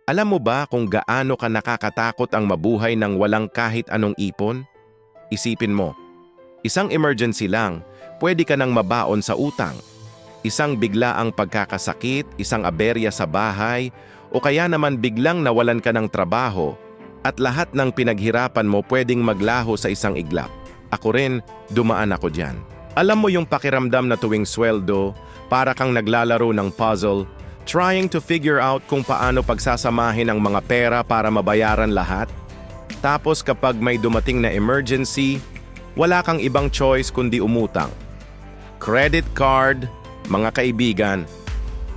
Alam mo ba kung gaano ka nakakatakot ang mabuhay ng walang kahit anong ipon? Isipin mo, isang emergency lang, pwede ka nang mabaon sa utang. Isang biglaang pagkakasakit, isang aberya sa bahay, o kaya naman biglang nawalan ka ng trabaho at lahat ng pinaghirapan mo pwedeng maglaho sa isang iglap. Ako rin, dumaan ako dyan. Alam mo yung pakiramdam na tuwing sweldo, para kang naglalaro ng puzzle, trying to figure out kung paano pagsasamahin ang mga pera para mabayaran lahat? Tapos kapag may dumating na emergency, wala kang ibang choice kundi umutang. Credit card, mga kaibigan,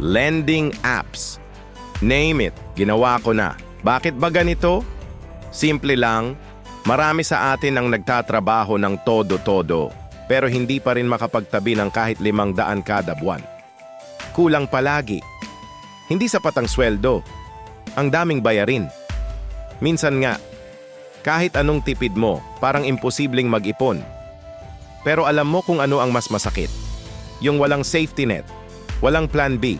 lending apps, name it, ginawa ko na. Bakit ba ganito? Simple lang, marami sa atin ang nagtatrabaho ng todo-todo, pero hindi pa rin makapagtabi ng kahit 500 kada buwan. Kulang palagi. Hindi sapat ang sweldo. Ang daming bayarin. Minsan nga, kahit anong tipid mo, parang imposibleng mag-ipon. Pero alam mo kung ano ang mas masakit? Yung walang safety net, walang plan B.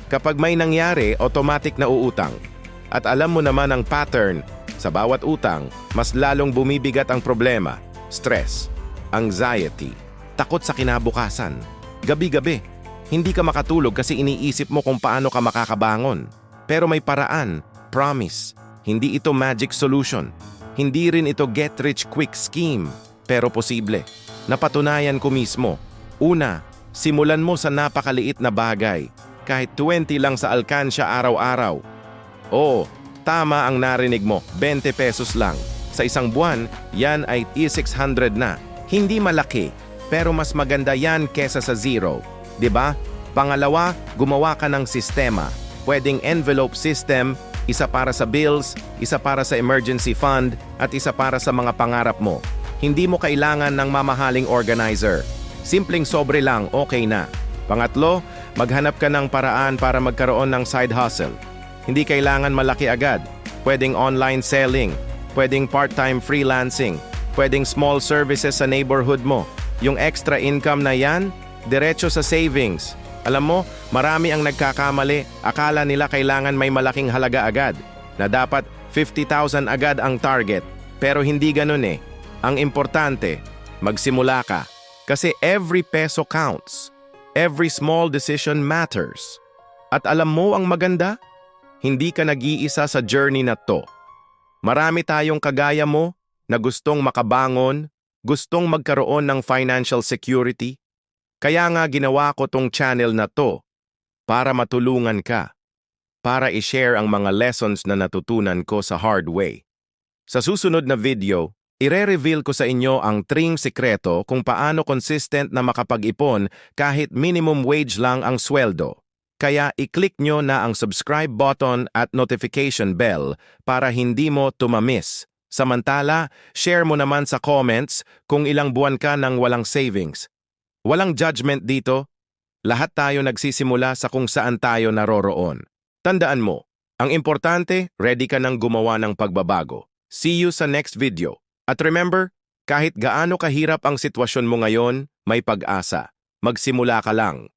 Kapag may nangyari, automatic na uutang. At alam mo naman ang pattern, sa bawat utang, mas lalong bumibigat ang problema, stress, anxiety, takot sa kinabukasan. Gabi-gabi, hindi ka makatulog kasi iniisip mo kung paano ka makakabangon. Pero may paraan, promise. Hindi ito magic solution. Hindi rin ito get-rich-quick scheme. Pero posible. Napatunayan ko mismo. Una, simulan mo sa napakaliit na bagay. Kahit 20 lang sa alkansya araw-araw. Oo, tama ang narinig mo, 20 pesos lang. Sa isang buwan, yan ay 600 na. Hindi malaki, pero mas maganda yan kesa sa zero. 'Di ba? Pangalawa, gumawa ka ng sistema. Pwedeng envelope system, isa para sa bills, isa para sa emergency fund, at isa para sa mga pangarap mo. Hindi mo kailangan ng mamahaling organizer. Simpleng sobre lang, okay na. Pangatlo, maghanap ka ng paraan para magkaroon ng side hustle. Hindi kailangan malaki agad. Pwedeng online selling, pwedeng part-time freelancing, pwedeng small services sa neighborhood mo. Yung extra income na yan, diretso sa savings. Alam mo, marami ang nagkakamali. Akala nila kailangan may malaking halaga agad, na dapat 50,000 agad ang target. Pero hindi ganun eh. Ang importante, magsimula ka. Kasi every peso counts. Every small decision matters. At alam mo ang maganda? Hindi ka nag-iisa sa journey na to. Marami tayong kagaya mo na gustong makabangon, gustong magkaroon ng financial security. Kaya nga ginawa ko tong channel na to para matulungan ka, para i-share ang mga lessons na natutunan ko sa hard way. Sa susunod na video, ire-reveal ko sa inyo ang 3 sikreto kung paano consistent na makapag-ipon kahit minimum wage lang ang sweldo. Kaya i-click nyo na ang subscribe button at notification bell para hindi mo tumamiss. Samantala, share mo naman sa comments kung ilang buwan ka nang walang savings. Walang judgment dito. Lahat tayo nagsisimula sa kung saan tayo naroroon. Tandaan mo, ang importante, ready ka nang gumawa ng pagbabago. See you sa next video. At remember, kahit gaano kahirap ang sitwasyon mo ngayon, may pag-asa. Magsimula ka lang.